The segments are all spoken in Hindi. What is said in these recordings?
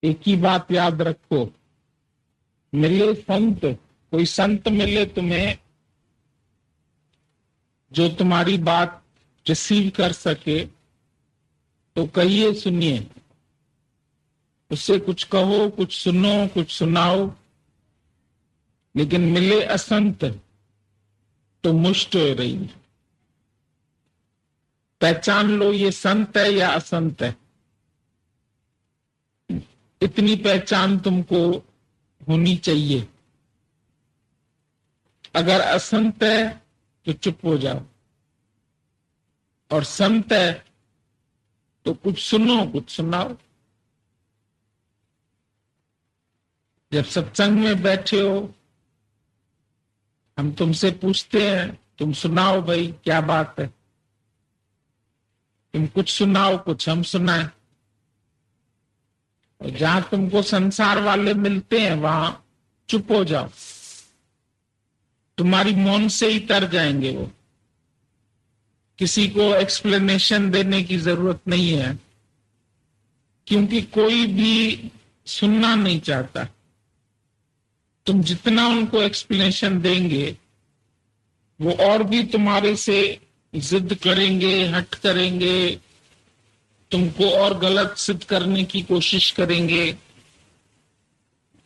एक ही बात याद रखो, मिले संत, कोई संत मिले तुम्हें जो तुम्हारी बात रिसीव कर सके तो कहिए, सुनिए, उससे कुछ कहो, कुछ सुनो, कुछ सुनाओ। लेकिन मिले असंत तो मुष्ट हो रही। पहचान लो ये संत है या असंत है। इतनी पहचान तुमको होनी चाहिए। अगर असंत है तो चुप हो जाओ, और संत है तो कुछ सुनो, कुछ सुनाओ। जब सत्संग में बैठे हो, हम तुमसे पूछते हैं, तुम सुनाओ भाई, क्या बात है, तुम कुछ सुनाओ, कुछ हम सुनाएं। और जहां तुमको संसार वाले मिलते हैं वहां चुप हो जाओ, तुम्हारी मौन से ही तर जाएंगे वो। किसी को एक्सप्लेनेशन देने की जरूरत नहीं है, क्योंकि कोई भी सुनना नहीं चाहता। तुम जितना उनको एक्सप्लेनेशन देंगे वो और भी तुम्हारे से जिद करेंगे, हट करेंगे, तुमको और गलत सिद्ध करने की कोशिश करेंगे।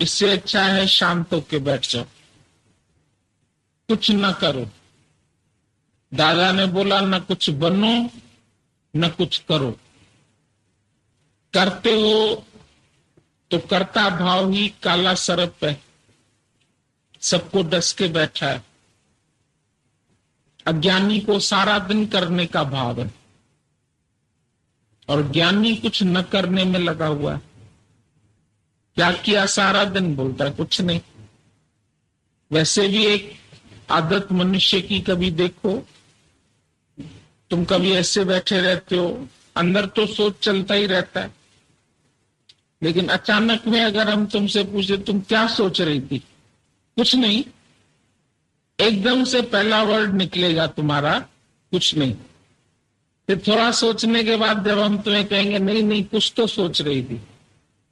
इससे अच्छा है शांत होके बैठ जाओ, कुछ ना करो। दादा ने बोला न कुछ बनो न कुछ करो। करते हो तो कर्ता भाव ही काला सर्प है, सबको डस के बैठा है। अज्ञानी को सारा दिन करने का भाव है, और ज्ञानी कुछ न करने में लगा हुआ है। क्या किया सारा दिन, बोलता है कुछ नहीं। वैसे भी एक आदत मनुष्य की, कभी देखो, तुम कभी ऐसे बैठे रहते हो, अंदर तो सोच चलता ही रहता है, लेकिन अचानक में अगर हम तुमसे पूछे तुम क्या सोच रही थी, कुछ नहीं, एकदम से पहला वर्ड निकलेगा तुम्हारा कुछ नहीं। फिर थोड़ा सोचने के बाद जब हम तुम्हें कहेंगे नहीं नहीं कुछ तो सोच रही थी,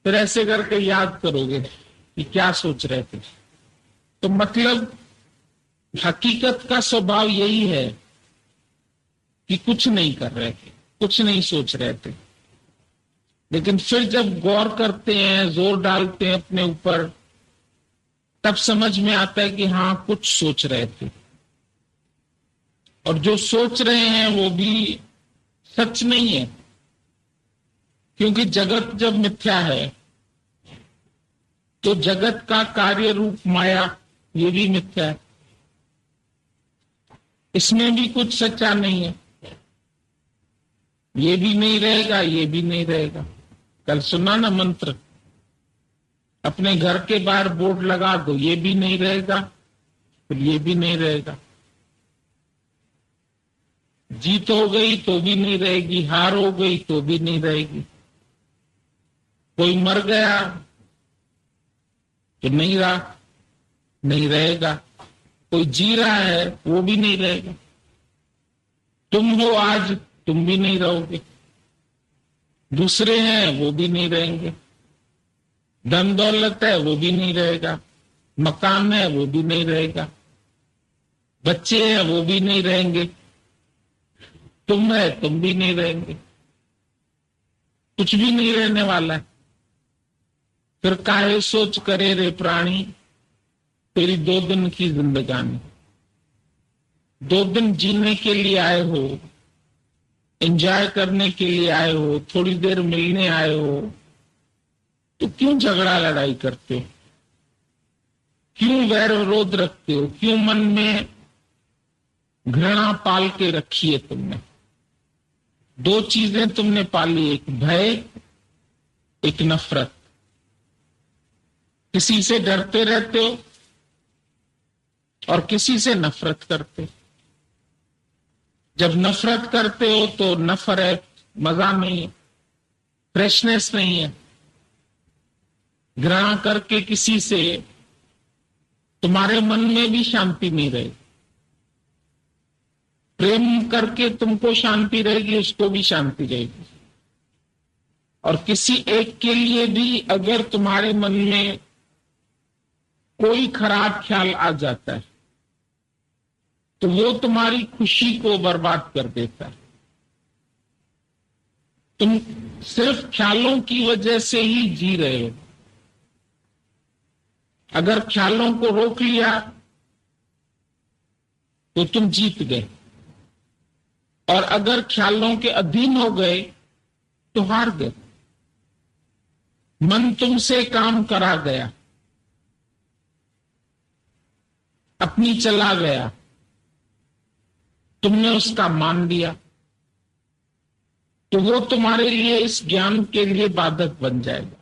फिर ऐसे करके याद करोगे कि क्या सोच रहे थे। तो मतलब हकीकत का स्वभाव यही है कि कुछ नहीं कर रहे थे, कुछ नहीं सोच रहे थे। लेकिन फिर जब गौर करते हैं, जोर डालते हैं अपने ऊपर, तब समझ में आता है कि हाँ कुछ सोच रहे थे। और जो सोच रहे हैं वो भी सच नहीं है, क्योंकि जगत जब मिथ्या है तो जगत का कार्य रूप माया ये भी मिथ्या है, इसमें भी कुछ सच्चा नहीं है। ये भी नहीं रहेगा, ये भी नहीं रहेगा। कल सुना ना मंत्र, अपने घर के बाहर बोर्ड लगा दो, ये भी नहीं रहेगा, फिर ये भी नहीं रहेगा। जीत हो गई तो भी नहीं रहेगी, हार हो गई तो भी नहीं रहेगी। कोई मर गया तो नहीं रहा, नहीं रहेगा। कोई जी रहा है वो भी नहीं रहेगा। तुम हो आज, तुम भी नहीं रहोगे। दूसरे हैं वो भी नहीं रहेंगे। धन दौलत है वो भी नहीं रहेगा। मकान है वो भी नहीं रहेगा। बच्चे हैं वो भी नहीं रहेंगे। तुम है तुम भी नहीं रहेंगे। कुछ भी नहीं रहने वाला है। फिर काहे सोच करे रे प्राणी, तेरी 2 दिन की जिंदगानी। 2 दिन जीने के लिए आए हो, एंजॉय करने के लिए आए हो, थोड़ी देर मिलने आए हो, तो क्यों झगड़ा लड़ाई करते हो? क्यों वैर विरोध रखते हो? क्यों मन में घृणा पाल के रखी है तुमने? 2 चीजें तुमने पाली, एक भय, एक नफरत। किसी से डरते रहते हो और किसी से नफरत करते हो। जब नफरत करते हो तो नफर है, मजा नहीं है, फ्रेशनेस नहीं है। घृणा करके किसी से तुम्हारे मन में भी शांति नहीं रहेगी। प्रेम करके तुमको शांति रहेगी, उसको भी शांति रहेगी। और किसी एक के लिए भी अगर तुम्हारे मन में कोई खराब ख्याल आ जाता है तो वो तुम्हारी खुशी को बर्बाद कर देता है। तुम सिर्फ ख्यालों की वजह से ही जी रहे हो। अगर ख्यालों को रोक लिया तो तुम जीत गए, और अगर ख्यालों के अधीन हो गए तो हार गए। मन तुमसे काम करा गया, अपनी चला गया, तुमने उसका मान लिया, तो वो तुम्हारे लिए इस ज्ञान के लिए बाधक बन जाएगा।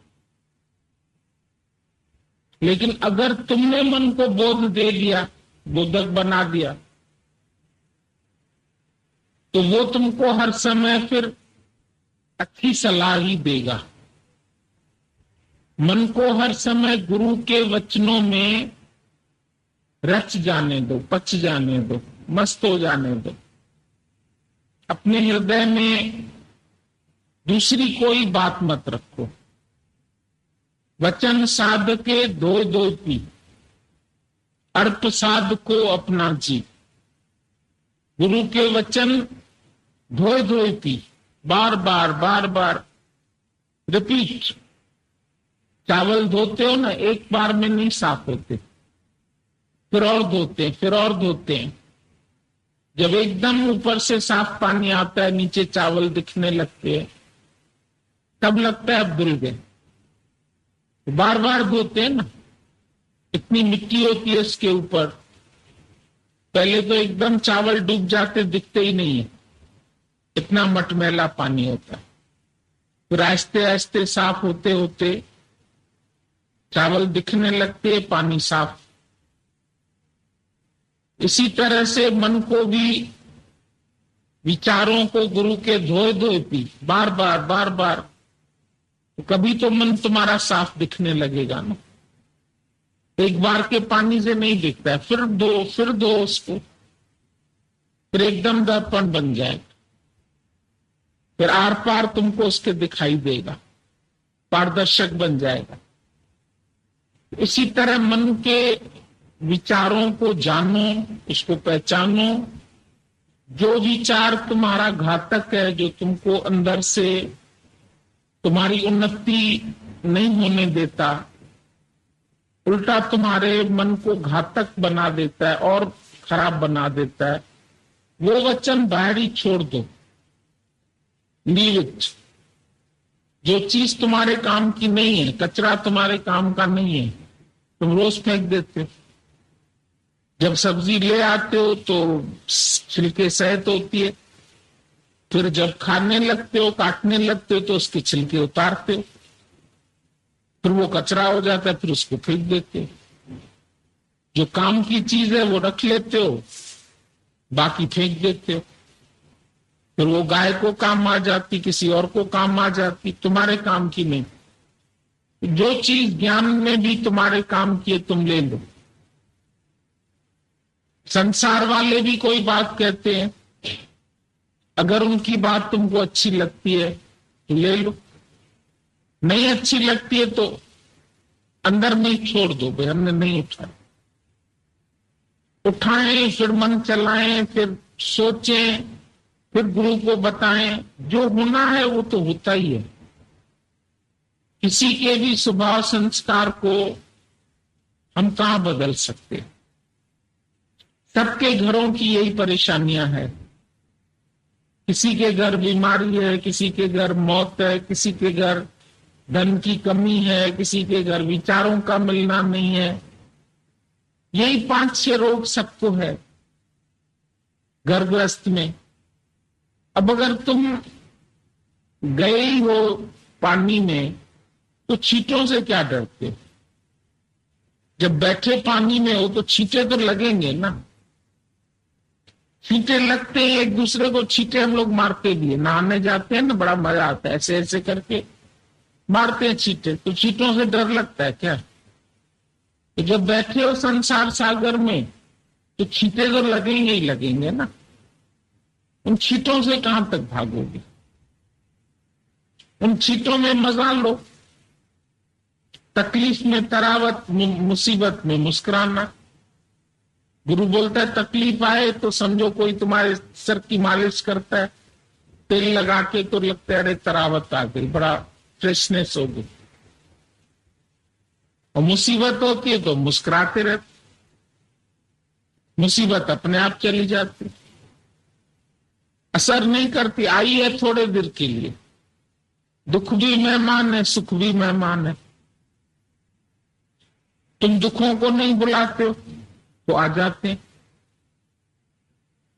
लेकिन अगर तुमने मन को बोध दे दिया, बोधक बना दिया, तो वो तुमको हर समय फिर अच्छी सलाह ही देगा। मन को हर समय गुरु के वचनों में रच जाने दो, पच जाने दो, मस्त हो जाने दो। अपने हृदय में दूसरी कोई बात मत रखो। वचन साधके धोय धोय पी, अर्प साध को अपना जी। गुरु के वचन धोय धोय पी, बार बार रिपीट। चावल धोते हो ना, एक बार में नहीं साफ होते, फिर और धोते हैं, फिर और धोते हैं। जब एकदम ऊपर से साफ पानी आता है, नीचे चावल दिखने लगते हैं, तब लगता है अब धुल गए। बार बार धोते हैं ना, इतनी मिट्टी होती है इसके ऊपर। पहले तो एकदम चावल डूब जाते, दिखते ही नहीं है, इतना मटमैला पानी होता है। फिर आहिस्ते आहिस्ते साफ होते होते चावल दिखने लगते, पानी साफ। इसी तरह से मन को भी, विचारों को गुरु के धोए धोए पी, बार बार, तो कभी तो मन तुम्हारा साफ दिखने लगेगा ना। एक बार के पानी से नहीं दिखता है, फिर दो उसको, फिर एकदम दर्पण बन जाएगा, फिर आर पार तुमको उसके दिखाई देगा, पारदर्शक बन जाएगा। इसी तरह मन के विचारों को जानो, उसको पहचानो। जो विचार तुम्हारा घातक है, जो तुमको अंदर से तुम्हारी उन्नति नहीं होने देता, उल्टा तुम्हारे मन को घातक बना देता है और खराब बना देता है, वो वचन बाहरी छोड़ दो, लीव इट। जो चीज तुम्हारे काम की नहीं है, कचरा तुम्हारे काम का नहीं है, तुम रोज फेंक देते हो। जब सब्जी ले आते हो तो छिलके सहित होती है, फिर जब खाने लगते हो, काटने लगते हो तो उसके छिलके उतारते हो, फिर वो कचरा हो जाता है, फिर उसको फेंक देते हो। जो काम की चीज है वो रख लेते हो, बाकी फेंक देते हो। फिर वो गाय को काम आ जाती, किसी और को काम आ जाती, तुम्हारे काम की नहीं। जो चीज ज्ञान में भी तुम्हारे काम की है, तुम ले लो। संसार वाले भी कोई बात कहते हैं, अगर उनकी बात तुमको अच्छी लगती है तो ले लो, नहीं अच्छी लगती है तो अंदर में ही छोड़ दो, भाई हमने नहीं उठाएं, फिर मन चलाएं, फिर सोचें, फिर गुरु को बताएं। जो होना है वो तो होता ही है। किसी के भी स्वभाव संस्कार को हम कहां बदल सकते हैं? सबके घरों की यही परेशानियां है। किसी के घर बीमारी है, किसी के घर मौत है, किसी के घर धन की कमी है, किसी के घर विचारों का मिलना नहीं है। यही 5-6 रोग सबको है गर्भग्रस्त में। अब अगर तुम गए ही हो पानी में तो छींटों से क्या डरते हो? जब बैठे पानी में हो तो छींटे तो लगेंगे ना। छींटे लगते हैं, एक दूसरे को छींटे हम लोग मारते भी है। नहाने जाते हैं ना, बड़ा मजा आता है, ऐसे ऐसे करके मारते हैं छींटे। तो छींटों से डर लगता है क्या? तो जब बैठे हो संसार सागर में तो छींटे तो लगेंगे ही लगेंगे ना। उन छींटों से कहां तक भागोगे? उन छींटों में मजा लो। तकलीफ में तरावत, मुसीबत में मुस्कुराना। गुरु बोलता है तकलीफ आए तो समझो कोई तुम्हारे सर की मालिश करता है, तेल लगा के, तो लगता है अरे तरावत आ गई, बड़ा फ्रेशनेस हो गई। और मुसीबत होती है तो मुस्कुराते रहते, मुसीबत अपने आप चली जाती, असर नहीं करती। आई है थोड़े देर के लिए, दुख भी मेहमान है, सुख भी मेहमान है। तुम दुखों को नहीं बुलाते हो तो आ जाते हैं,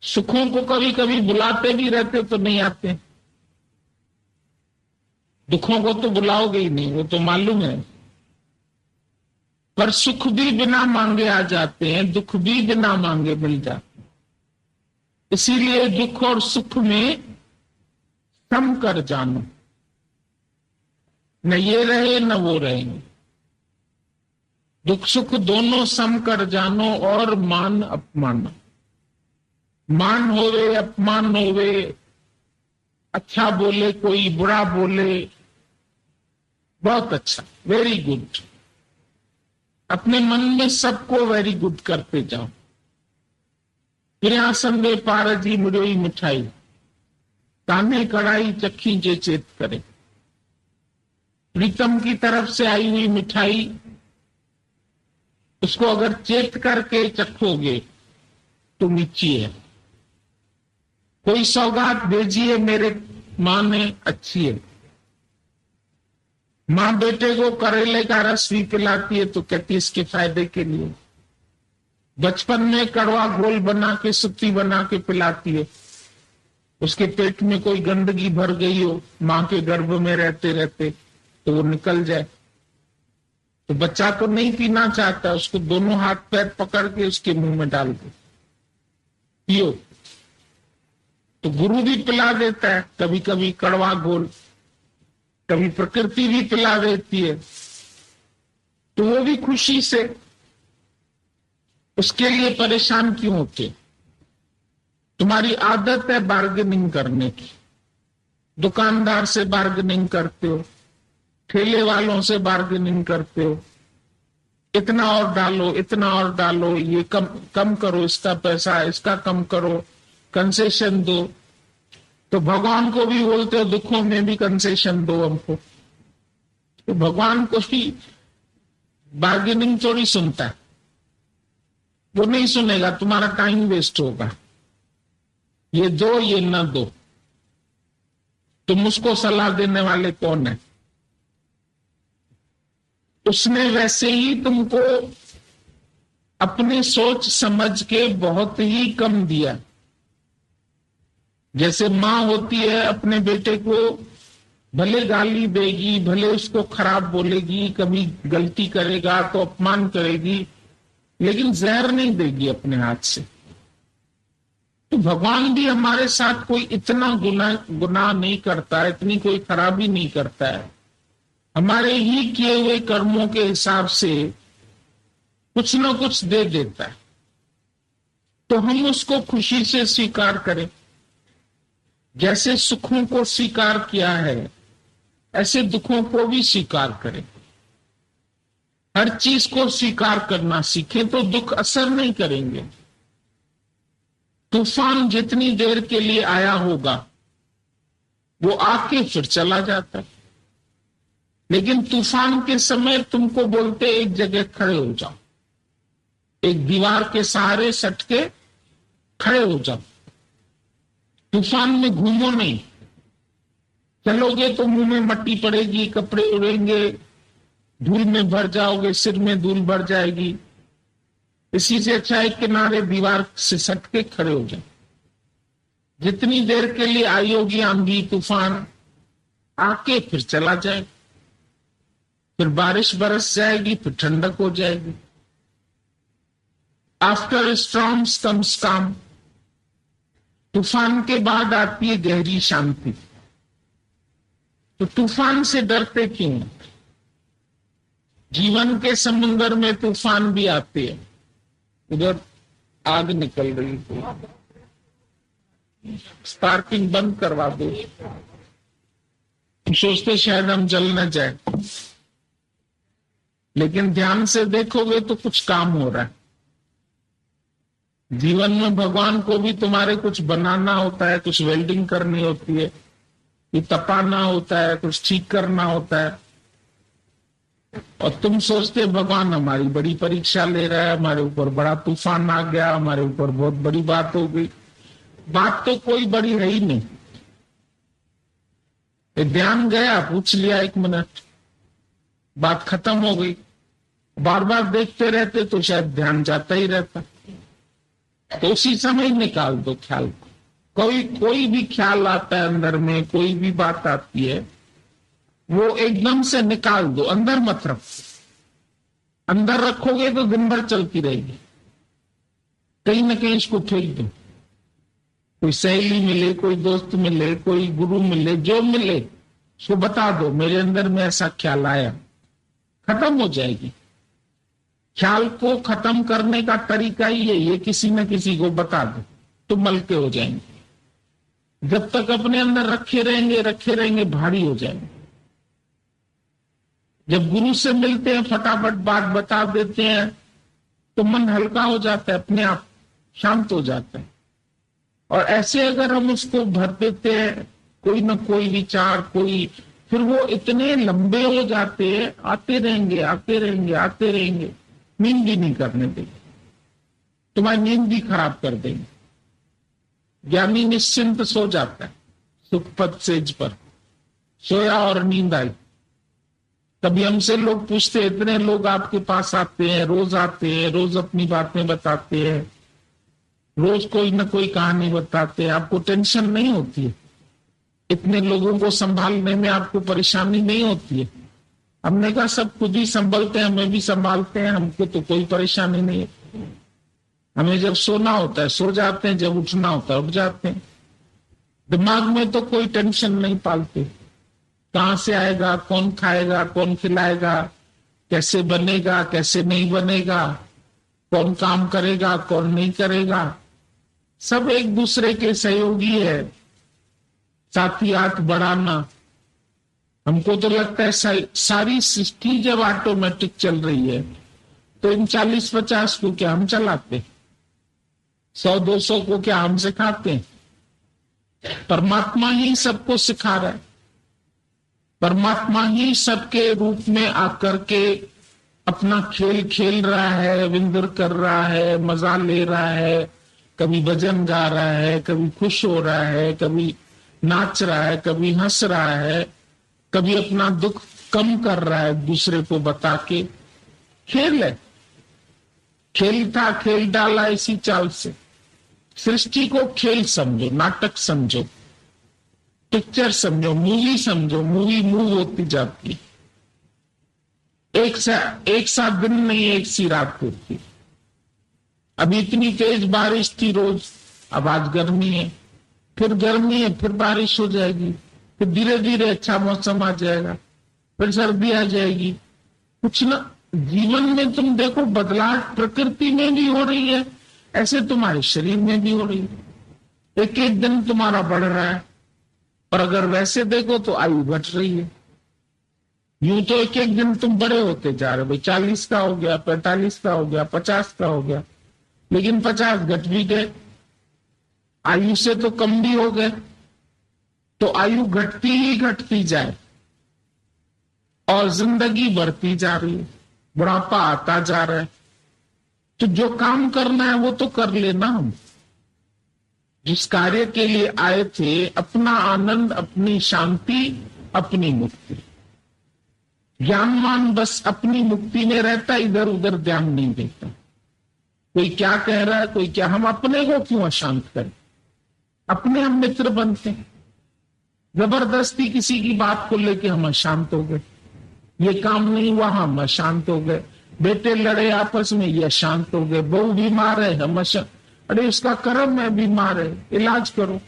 सुखों को कभी कभी बुलाते भी रहते हो तो नहीं आते। दुखों को तो बुलाओगे ही नहीं, वो तो मालूम है। पर सुख भी बिना मांगे आ जाते हैं, दुख भी बिना मांगे मिल जाते हैं। इसीलिए दुख और सुख में सम कर जानो, न ये रहे न वो रहेंगे। दुख सुख दोनों सम कर जानो, और मान अपमान, मान होवे अपमान होवे, अच्छा बोले कोई बुरा बोले, बहुत अच्छा, वेरी गुड। अपने मन में सबको वेरी गुड करते जाओ। प्रियासन वे पारजी मुड़ोई मिठाई, ताने कड़ाई चक्खी जे चेत करे। प्रीतम की तरफ से आई हुई मिठाई, उसको अगर चेत करके चखोगे तो मीठी है। कोई सौगात भेजिए मेरे माँ ने, अच्छी है। माँ बेटे को करेले का रस भी पिलाती है तो कहती है इसके फायदे के लिए। बचपन में कड़वा घोल बना के, सुत्ती बना के पिलाती है। उसके पेट में कोई गंदगी भर गई हो माँ के गर्भ में रहते रहते, तो वो निकल जाए। तो बच्चा तो नहीं पीना चाहता, उसको दोनों हाथ पैर पकड़ के उसके मुंह में डाल दो, पियो। तो गुरु भी पिला देता है कभी कभी कड़वा घोल, कभी प्रकृति भी पिला देती है, तो वो भी खुशी से। उसके लिए परेशान क्यों होते? तुम्हारी आदत है बार्गेनिंग करने की, दुकानदार से बार्गेनिंग करते हो, ठेले वालों से बार्गेनिंग करते हो, इतना और डालो, इतना और डालो, ये कम कम करो, इसका पैसा, इसका कम करो, कंसेशन दो। तो भगवान को भी बोलते हो दुखों में भी कंसेशन दो हमको। तो भगवान को भी बार्गेनिंग थोड़ी सुनता है, वो नहीं सुनेगा, तुम्हारा टाइम वेस्ट होगा। ये दो, ये न दो। तुम उसको सलाह देने वाले कौन है? उसने वैसे ही तुमको अपने सोच समझ के बहुत ही कम दिया। जैसे माँ होती है अपने बेटे को भले गाली देगी, भले उसको खराब बोलेगी, कभी गलती करेगा तो अपमान करेगी, लेकिन जहर नहीं देगी अपने हाथ से। तो भगवान भी हमारे साथ कोई इतना गुनाह नहीं करता है, इतनी कोई खराबी नहीं करता है। हमारे ही किए हुए कर्मों के हिसाब से कुछ न कुछ दे देता है, तो हम उसको खुशी से स्वीकार करें। जैसे सुखों को स्वीकार किया है, ऐसे दुखों को भी स्वीकार करें। हर चीज को स्वीकार करना सीखें तो दुख असर नहीं करेंगे। तूफान जितनी देर के लिए आया होगा वो आके फिर चला जाता है, लेकिन तूफान के समय तुमको बोलते एक जगह खड़े हो जाओ, एक दीवार के सहारे सट के खड़े हो जाओ। तूफान में घूमो नहीं, चलोगे तो मुंह में मट्टी पड़ेगी, कपड़े उड़ेंगे, धूल में भर जाओगे, सिर में धूल भर जाएगी। इसी से अच्छा है किनारे दीवार से सट के खड़े हो जाओ। जितनी देर के लिए आई होगी आंधी तूफान, आके फिर चला जाए, फिर बारिश बरस जाएगी, फिर ठंडक हो जाएगी। आफ्टर स्टॉर्म्स कम्स काम। तूफान के बाद आती है गहरी शांति। तो तूफान से डरते क्यों? जीवन के समुद्र में तूफान भी आते हैं। उधर आग निकल रही थी, स्पार्किंग बंद करवा दो। सोचते शायद हम जल न जाए, लेकिन ध्यान से देखोगे तो कुछ काम हो रहा है। जीवन में भगवान को भी तुम्हारे कुछ बनाना होता है, कुछ वेल्डिंग करनी होती है, ये तपाना होता है, कुछ ठीक करना होता है। और तुम सोचते भगवान हमारी बड़ी परीक्षा ले रहा है, हमारे ऊपर बड़ा तूफान आ गया, हमारे ऊपर बहुत बड़ी बात हो गई। बात तो कोई बड़ी है ही नहीं। ध्यान गया, पूछ लिया 1 मिनट, बात खत्म हो गई। बार बार देखते रहते तो शायद ध्यान जाता ही रहता। तो उसी समय निकाल दो ख्याल को। कोई भी ख्याल आता है अंदर में, कोई भी बात आती है, वो एकदम से निकाल दो, अंदर मत रखो। अंदर रखोगे तो दिन भर चलती रहेगी। कहीं ना कहीं इसको फेंक दो। कोई सहेली मिले, कोई दोस्त मिले, कोई गुरु मिले, जो मिले उसको बता दो मेरे अंदर में ऐसा ख्याल आया, खत्म हो जाएगी। ख्याल को खत्म करने का तरीका ही है, ये किसी न किसी को बता दो तो मलके हो जाएंगे। जब तक अपने अंदर रखे रहेंगे भारी हो जाएंगे। जब गुरु से मिलते हैं, फटाफट बात बता देते हैं तो मन हल्का हो जाता है, अपने आप शांत हो जाता है। और ऐसे अगर हम उसको भर देते हैं कोई ना कोई विचार, फिर वो इतने लंबे हो जाते हैं, आते रहेंगे, नींद भी नहीं करने देंगे, तुम्हारी नींद भी खराब कर देंगे। ज्ञानी निश्चिंत सो जाता है सुखपद सेज पर, सोया और नींद आई। तभी हमसे लोग पूछते, इतने लोग आपके पास आते हैं, रोज अपनी बातें बताते हैं, रोज कोई ना कोई कहानी बताते हैं, आपको टेंशन नहीं होती है? इतने लोगों को संभालने में आपको परेशानी नहीं होती है? हमने कहा सब खुद ही संभलते हैं, हमें भी संभालते हैं, हमको तो कोई परेशानी नहीं है। हमें जब सोना होता है सो जाते हैं, जब उठना होता है उठ जाते हैं। दिमाग में तो कोई टेंशन नहीं पालते, कहां से आएगा, कौन खाएगा, कौन खिलाएगा, कैसे बनेगा, कैसे नहीं बनेगा, कौन काम करेगा, कौन नहीं करेगा। सब एक दूसरे के सहयोगी है, साथी हाथ बढ़ाना। हमको तो लगता है सारी सृष्टि जब ऑटोमेटिक चल रही है तो इन 40-50 को क्या हम चलाते, 100-200 को क्या हम सिखाते? परमात्मा ही सबको सिखा रहा है। परमात्मा ही सबके रूप में आकर के अपना खेल खेल रहा है, विंदर कर रहा है, मजा ले रहा है, कभी भजन गा रहा है, कभी खुश हो रहा है, कभी नाच रहा है, कभी हंस रहा है, कभी अपना दुख कम कर रहा है दूसरे को बता के। खेल है, खेल था, खेल डाला इसी चाल से। सृष्टि को खेल समझो, नाटक समझो, पिक्चर समझो, मूवी समझो। मूवी मूव होती जाती, एक साथ दिन नहीं, एक सी रात होती। अभी इतनी तेज बारिश थी रोज, अब आज गर्मी है, फिर गर्मी है, फिर बारिश हो जाएगी, फिर धीरे धीरे अच्छा मौसम आ जाएगा, फिर सर्दी आ जाएगी। कुछ ना, जीवन में तुम देखो बदलाव प्रकृति में भी हो रही है, ऐसे तुम्हारे शरीर में भी हो रही है। एक एक दिन तुम्हारा बढ़ रहा है, और अगर वैसे देखो तो आयु घट रही है। यूं तो एक एक दिन तुम बड़े होते जा रहे हो, भाई 40 का हो गया, 45 का हो गया, 50 का हो गया, लेकिन 50 घट भी गए, आयु से तो कम भी हो गए। तो आयु घटती ही घटती जाए और जिंदगी बढ़ती जा रही है, बुढ़ापा आता जा रहा है। तो जो काम करना है वो तो कर लेना। हम जिस कार्य के लिए आए थे, अपना आनंद, अपनी शांति, अपनी मुक्ति। ज्ञानवान बस अपनी मुक्ति में रहता, इधर उधर ध्यान नहीं देता। कोई क्या कह रहा है, कोई क्या, हम अपने को क्यों अशांत करें? अपने हम मित्र बनते हैं। जबरदस्ती किसी की बात को लेके हम अशांत हो गए, ये काम नहीं हुआ हम अशांत हो गए, बेटे लड़े आपस में ये अशांत हो गए, बहू बीमार है हम अशांत, अरे उसका कर्म है, बीमार है, इलाज करो।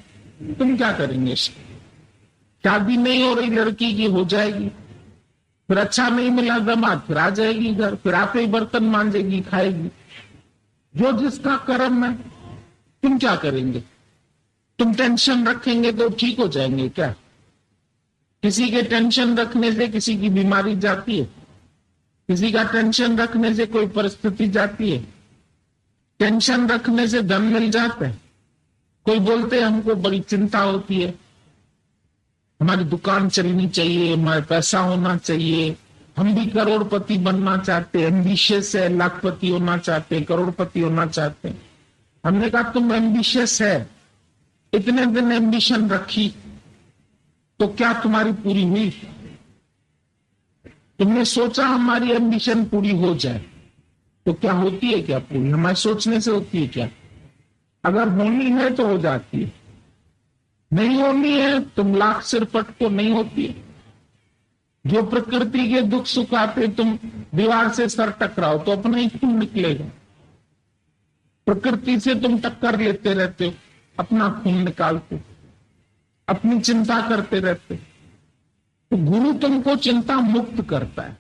तुम क्या करेंगे? शादी नहीं हो रही लड़की की, हो जाएगी, फिर अच्छा नहीं मिला दामाद, फिर आ जाएगी घर, फिर आप ही बर्तन मांजेगी, खाएगी। जो जिसका कर्म है, तुम क्या करेंगे? तुम टेंशन रखेंगे तो ठीक हो जाएंगे क्या? किसी के टेंशन रखने से किसी की बीमारी जाती है, किसी का टेंशन रखने से कोई परिस्थिति जाती है, टेंशन रखने से धन मिल जाता है। कोई बोलते हैं हमको बड़ी चिंता होती है, हमारी दुकान चलनी चाहिए, हमारे पैसा होना चाहिए, हम भी करोड़पति बनना चाहते हैं, एम्बिशियस है, लाखपति होना चाहते हैं, करोड़पति होना चाहते हैं। हमने कहा तुम एम्बिशियस है, इतने दिन एम्बिशन रखी तो क्या तुम्हारी पूरी हुई? तुमने सोचा हमारी एम्बिशन पूरी हो जाए, तो क्या होती है क्या पूरी? हमारे सोचने से होती है क्या? अगर होनी है तो हो जाती है, नहीं होनी है तुम लाख सिर पटको, नहीं होती है। जो प्रकृति के दुख सुख आते तुम दीवार से सर टकराओ तो अपना ही खून निकलेगा। प्रकृति से तुम टक्कर लेते रहते हो, अपना खून निकालते, अपनी चिंता करते रहते। तो गुरु तुमको चिंता मुक्त करता है,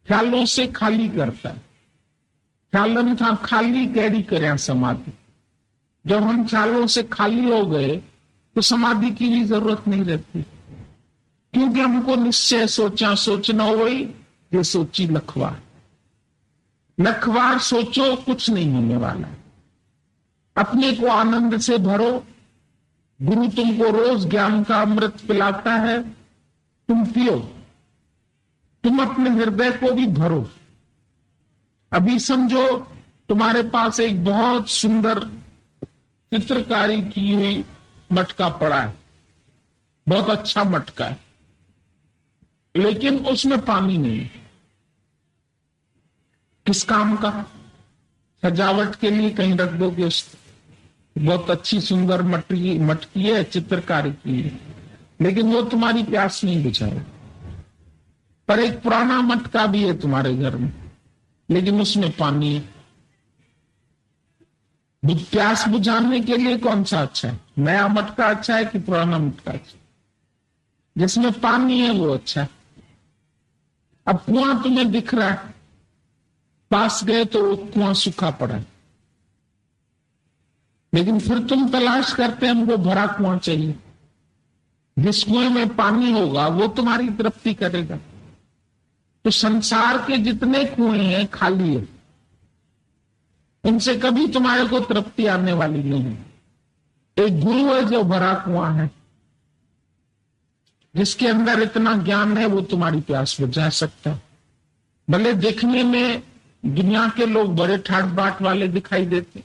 ख्यालों से खाली करता है। ख्यालन था खाली कैरी करें समाधि। जब हम ख्यालों से खाली हो गए तो समाधि की भी जरूरत नहीं रहती, क्योंकि हमको निश्चय सोचा सोचना हो गई, ये सोची लखवार। लखवार सोचो कुछ नहीं होने वाला। अपने को आनंद से भरो। गुरु तुमको रोज ज्ञान का अमृत पिलाता है, तुम पियो। तुम अपने हृदय को भी भरो। अभी समझो तुम्हारे पास एक बहुत सुंदर चित्रकारी की हुई मटका पड़ा है, बहुत अच्छा मटका है, लेकिन उसमें पानी नहीं है। किस काम का? सजावट के लिए कहीं रख दोगे। उस बहुत अच्छी सुंदर मटकी है, चित्रकारी की है, लेकिन वो तुम्हारी प्यास नहीं बुझाएगा। पर एक पुराना मटका भी है तुम्हारे घर में, लेकिन उसमें पानी है। प्यास बुझाने के लिए कौन सा अच्छा है? नया मटका अच्छा है कि पुराना मटका अच्छा? जिसमें पानी है वो अच्छा है। अब कुआं तुम्हें दिख रहा है, पास गए तो कुआं सूखा पड़ा है, लेकिन फिर तुम तलाश करते हमको भरा कुआं चाहिए। जिस कुएं में पानी होगा वो तुम्हारी तृप्ति करेगा। तो संसार के जितने कुएं हैं खाली है, उनसे कभी तुम्हारे को तृप्ति आने वाली नहीं है। एक गुरु है जो भरा कुआं है, जिसके अंदर इतना ज्ञान है, वो तुम्हारी प्यास बुझा सकता है। भले देखने में दुनिया के लोग बड़े ठाट बाट वाले दिखाई देते,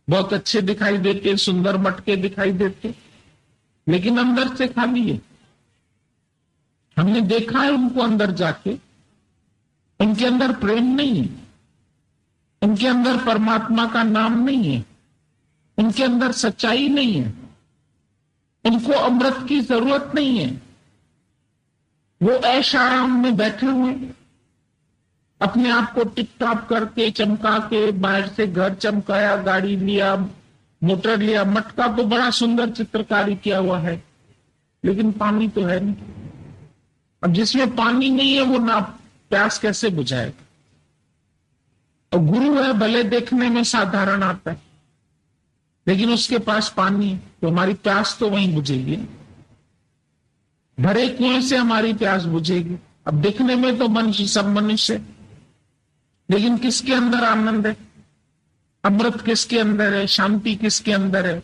बहुत अच्छे दिखाई देते, सुंदर मटके दिखाई देते, लेकिन अंदर से खाली है। हमने देखा है उनको अंदर जाके, उनके अंदर प्रेम नहीं है, उनके अंदर परमात्मा का नाम नहीं है, उनके अंदर सच्चाई नहीं है, उनको अमृत की जरूरत नहीं है। वो ऐश आराम में बैठे हुए, अपने आप को टिप टॉप करके चमका के, बाहर से घर चमकाया, गाड़ी लिया, मोटर लिया, मटका तो बड़ा सुंदर चित्रकारी किया हुआ है, लेकिन पानी तो है नहीं। अब जिसमें पानी नहीं है वो ना प्यास कैसे बुझाएगा? और गुरु है, भले देखने में साधारण आता है, लेकिन उसके पास पानी है, तो हमारी प्यास तो वहीं बुझेगी। भरे कुएं से हमारी प्यास बुझेगी। अब देखने में तो मनुष्य सब मनुष्य, लेकिन किसके अंदर आनंद है? अमृत किसके अंदर है? शांति किसके अंदर है?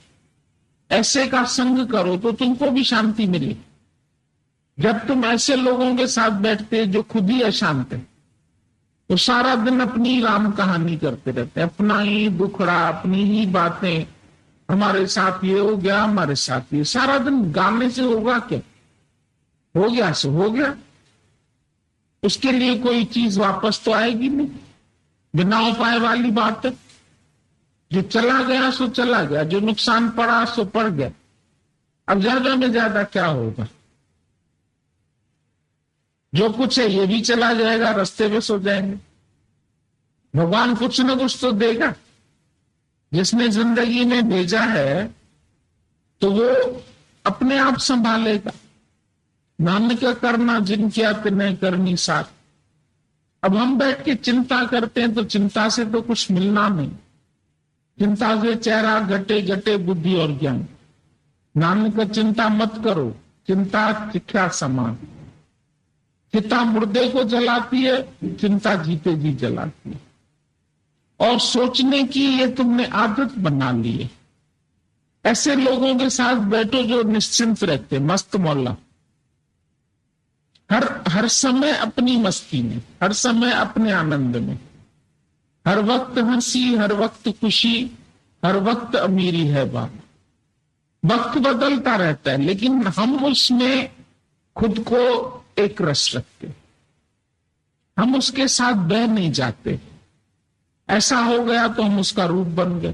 ऐसे का संग करो तो तुमको भी शांति मिले। जब तुम ऐसे लोगों के साथ बैठते जो खुद ही अशांत है, वो सारा दिन अपनी राम कहानी करते रहते, अपना ही दुखड़ा, अपनी ही बातें, हमारे साथ ये हो गया, हमारे साथ ये। सारा दिन गाने से होगा क्या? हो गया सो हो गया, उसके लिए कोई चीज वापस तो आएगी नहीं। बिना उपाय वाली बात है। जो चला गया सो चला गया, जो नुकसान पड़ा सो पड़ गया। अब ज्यादा में ज्यादा क्या होगा? जो कुछ है ये भी चला जाएगा, रास्ते में सो जाएंगे। भगवान कुछ न कुछ तो देगा। जिसने जिंदगी में भेजा है तो वो अपने आप संभालेगा। नानक करना जिन किया तिन्हें करनी साथ। अब हम बैठ के चिंता करते हैं तो चिंता से तो कुछ मिलना नहीं। चिंता से चेहरा घटे घटे बुद्धि और ज्ञान। नानक चिंता मत करो, चिंता चिख्या समान। चिता मुर्दे को जलाती है, चिंता जीते जी जलाती है। और सोचने की ये तुमने आदत बना ली है। ऐसे लोगों के साथ बैठो जो निश्चिंत रहते, मस्त मौला, हर समय अपनी मस्ती में, हर समय अपने आनंद में, हर वक्त हंसी, हर वक्त खुशी, हर वक्त अमीरी है बात। वक्त बदलता रहता है लेकिन हम उसमें खुद को एक रस रखते, हम उसके साथ बह नहीं जाते। ऐसा हो गया तो हम उसका रूप बन गए।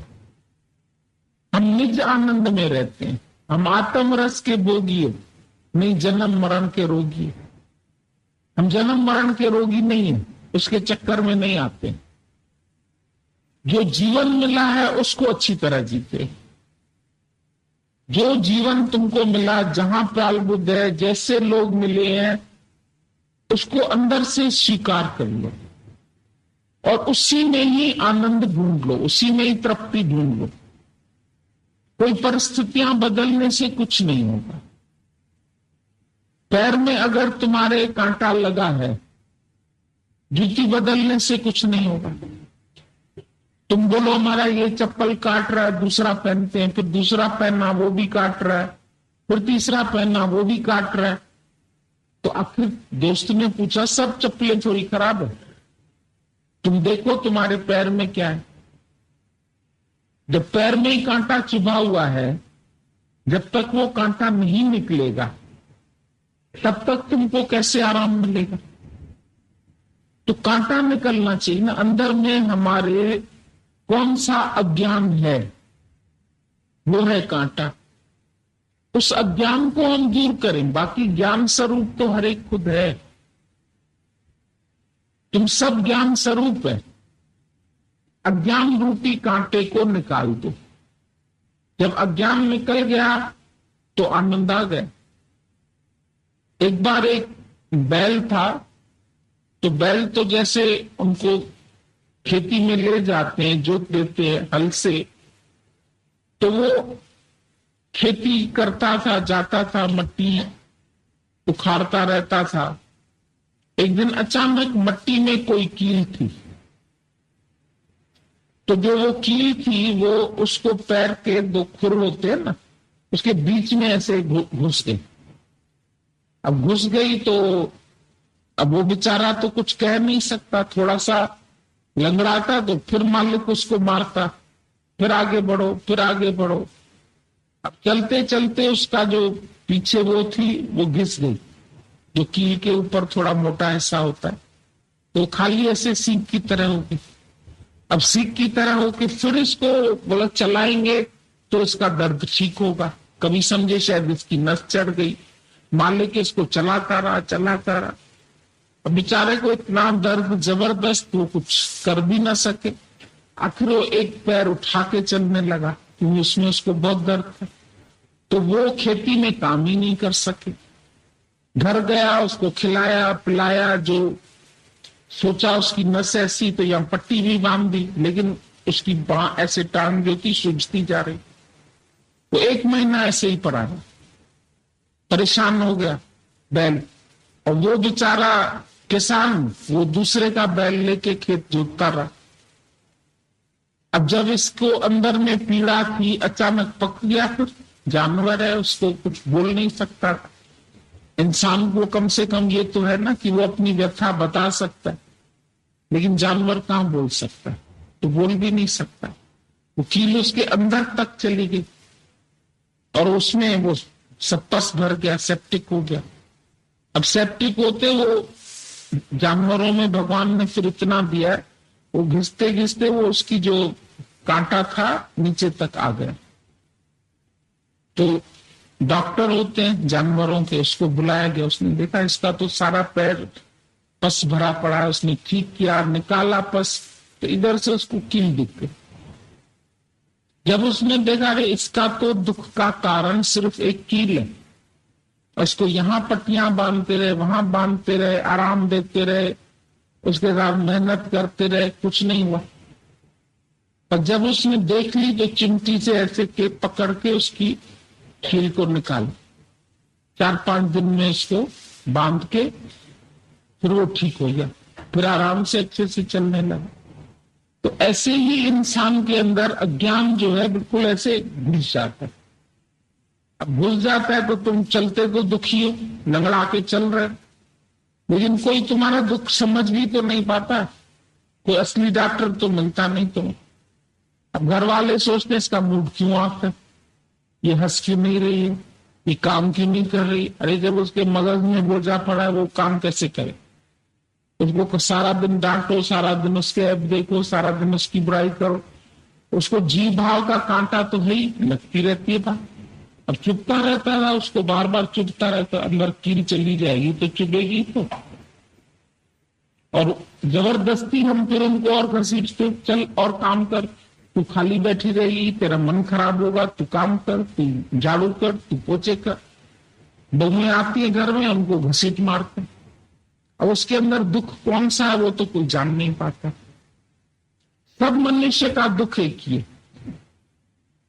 हम निज आनंद में रहते हैं, हम आत्म रस के भोगी, नहीं जन्म मरण के रोगी। हम जन्म मरण के रोगी नहीं है, उसके चक्कर में नहीं आते। जो जीवन मिला है उसको अच्छी तरह जीते। जो जीवन तुमको मिला, जहां प्राल बुद्ध है, जैसे लोग मिले हैं, उसको अंदर से स्वीकार कर लो और उसी में ही आनंद ढूंढ लो, उसी में ही तृप्ति ढूंढ लो। कोई परिस्थितियां बदलने से कुछ नहीं होगा। पैर में अगर तुम्हारे कांटा लगा है, जूती बदलने से कुछ नहीं होगा। तुम बोलो हमारा ये चप्पल काट रहा है, दूसरा पहनते हैं, फिर दूसरा पहनना वो भी काट रहा है, फिर तीसरा पहनना वो भी काट रहा है। तो आखिर दोस्त ने पूछा सब चप्पलें थोड़ी खराब है, तुम देखो तुम्हारे पैर में क्या है। जब पैर में ही कांटा चुभा हुआ है, जब तक वो कांटा नहीं निकलेगा तब तक तुमको कैसे आराम मिलेगा। तो कांटा निकलना चाहिए ना। अंदर में हमारे कौन सा अज्ञान है, वो है कांटा। उस अज्ञान को हम दूर करें, बाकी ज्ञान स्वरूप तो हर एक खुद है। तुम सब ज्ञान स्वरूप है। अज्ञान रूपी कांटे को निकाल दो। जब अज्ञान निकल गया तो आनंद आ गया। एक बार एक बैल था, तो बैल तो जैसे उनको खेती में ले जाते हैं, जोत देते हैं हल से, तो वो खेती करता था, जाता था, मिट्टी उखाड़ता रहता था। एक दिन अचानक मिट्टी में कोई कील थी, तो जो वो कील थी वो उसको पैर के दो खुर होते हैं ना, उसके बीच में ऐसे घुस गई। अब घुस गई तो अब वो बेचारा तो कुछ कह नहीं सकता, थोड़ा सा लंगड़ाता, तो फिर मालिक उसको मारता, फिर आगे बढ़ो, फिर आगे बढ़ो। अब चलते चलते उसका जो पीछे वो थी वो घिस गई, जो कील के ऊपर थोड़ा मोटा हिस्सा होता है, तो खाली ऐसे सीख की तरह होगी। अब सीख की तरह होके फिर इसको बोला चलाएंगे तो इसका दर्द ठीक होगा। कभी समझे शायद इसकी नस चढ़ गई, मालिक इसको चलाता रहा। अब बेचारे को इतना दर्द जबरदस्त, वो कुछ कर भी ना सके। आखिर वो एक पैर उठा के चलने लगा क्योंकि उसमें उसको बहुत दर्द था। तो वो खेती में काम ही नहीं कर सके। घर गया, उसको खिलाया पिलाया, जो सोचा उसकी नस ऐसी, तो यहाँ पट्टी भी बांध दी, लेकिन उसकी बांह ऐसे टांग जो थी सूझती जा रही। तो 1 महीना ऐसे ही पड़ा रहा, परेशान हो गया बैल। और वो बेचारा किसान वो दूसरे का बैल लेके खेत जोतता रहा। अब जब इसको अंदर में पीड़ा थी, अचानक पक गया। फिर जानवर है, उसको कुछ बोल नहीं सकता। इंसान को कम से कम ये तो है ना कि वो अपनी व्यथा बता सकता है, लेकिन जानवर कहां बोल सकता है, तो बोल भी नहीं सकता। वो कील उसके अंदर तक चली गई और उसमें वो सब पस भर गया, सेप्टिक हो गया। अब सेप्टिक होते वो जानवरों में भगवान ने फिर इतना दिया, वो घिसते घिसते वो उसकी जो कांटा था नीचे तक आ गया। तो डॉक्टर होते हैं जानवरों के, उसको बुलाया गया। उसने देखा इसका तो सारा पैर पस भरा पड़ा है। उसने ठीक किया, निकाला पस, तो इधर से उसको कील दिख गई। जब उसने देखा रे इसका तो दुख का कारण सिर्फ एक कील है, इसको यहां पट्टियां बांधते रहे, वहां बांधते रहे, आराम देते रहे, उसके साथ मेहनत करते रहे, कुछ नहीं हुआ। पर जब उसने देख ली तो चिमटी से ऐसे के पकड़ के उसकी कील को निकाल, 4-5 दिन में इसको बांध के फिर वो ठीक हो गया, फिर आराम से अच्छे से चलने लगा। तो ऐसे ही इंसान के अंदर अज्ञान जो है बिल्कुल ऐसे घुस जाता है। अब घुस जाता है तो तुम चलते तो दुखी हो, लंगड़ा के चल रहे, लेकिन कोई तुम्हारा दुख समझ भी तो नहीं पाता, कोई असली डॉक्टर तो मिलता नहीं तुम्हें। अब घर वाले सोचते हैं इसका मूड क्यों आता है, ये हंस क्यों नहीं रही है, ये काम क्यों नहीं कर रही। अरे जब उसके मगज में बोझा पड़ा है वो काम कैसे करे। उसको सारा दिन डांटो, सारा दिन उसके ऐप देखो, सारा दिन उसकी बुराई करो, उसको जी भाव का कांटा तो है ही, लगती रहती है बात। अब चुपता रहता है, उसको बार बार चुपता रहता, अंदर कील चली जाएगी तो चुभेगी तो। और जबरदस्ती हम फिर उनको और घसीटते, चल और काम कर, तू खाली बैठी रहेगी, तेरा मन खराब होगा, तू काम कर, तू झाड़ू कर, तू पोछे कर। बहुएं आती है घर में, उनको घसीट मारते, और उसके अंदर दुख कौन सा है वो तो कोई जान नहीं पाता। सब मनुष्य का दुख एक ही है,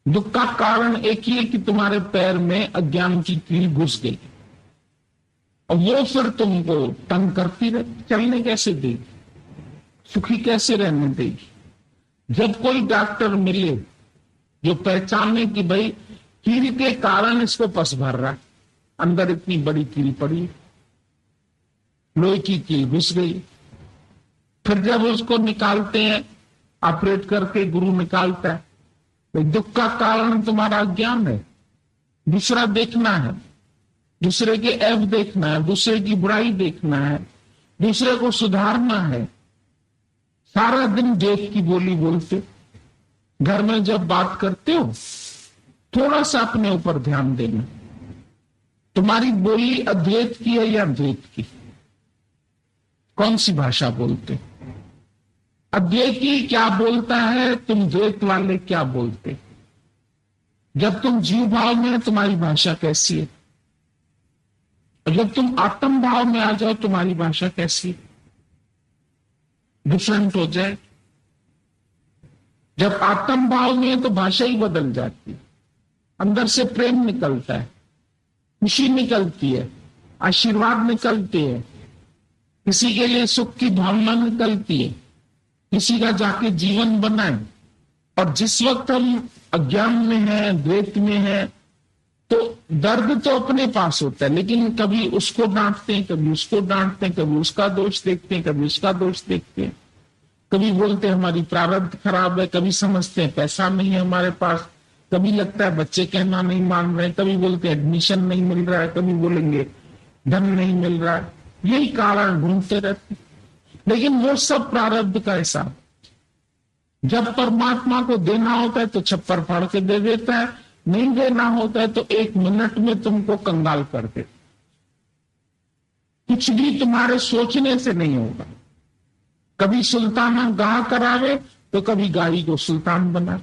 दुख का कारण एक ही है कि तुम्हारे पैर में अज्ञान की कील घुस गई, और वो फिर तुमको तंग करती रहती, चलने कैसे देगी, सुखी कैसे रहने देगी। जब कोई डॉक्टर मिले जो पहचाने कि भाई कील के कारण इसको पस भर रहा है, अंदर इतनी बड़ी कील पड़ी, लोहे की कील घुस गई, फिर जब उसको निकालते हैं ऑपरेट करके, गुरु निकालता है, तो दुख का कारण तुम्हारा अज्ञान है। दूसरा देखना है, दूसरे के ऐब देखना है, दूसरे की बुराई देखना है, दूसरे को सुधारना है। सारा दिन द्वैत की बोली बोलते, घर में जब बात करते हो थोड़ा सा अपने ऊपर ध्यान देना, तुम्हारी बोली अद्वैत की है या द्वैत की, कौन सी भाषा बोलते। अद्वैती क्या बोलता है, तुम द्वैत वाले क्या बोलते। जब तुम जीव भाव में तुम्हारी भाषा कैसी है, और जब तुम आत्म भाव में आ जाओ तुम्हारी भाषा कैसी है, डिफरेंट हो जाए। जब आत्म भाव में है तो भाषा ही बदल जाती है, अंदर से प्रेम निकलता है, खुशी निकलती है, आशीर्वाद निकलते हैं, किसी के लिए सुख की भावना निकलती है, किसी का जाके जीवन बनाए। और जिस वक्त हम अज्ञान में हैं, द्वैत में हैं, तो दर्द तो अपने पास होता है, लेकिन कभी उसको डांटते हैं, कभी उसको डांटते हैं, कभी उसका दोष देखते हैं, कभी उसका दोष देखते हैं, कभी बोलते हैं हमारी प्रारब्ध खराब है, कभी समझते हैं पैसा नहीं है हमारे पास, कभी लगता है बच्चे कहना नहीं मान रहे, कभी बोलते हैं एडमिशन नहीं मिल रहा है, कभी बोलेंगे धन नहीं मिल रहा है। यही कारण ढूंढते रहते, लेकिन वो सब प्रारब्ध का हिसाब। जब परमात्मा को देना होता है तो छप्पर फाड़ के दे देता है, नहीं देना होता है तो 1 मिनट में तुमको कंगाल कर दे। कुछ भी तुम्हारे सोचने से नहीं होगा। कभी सुल्ताना गाह करावे तो कभी गाई को सुल्तान बना।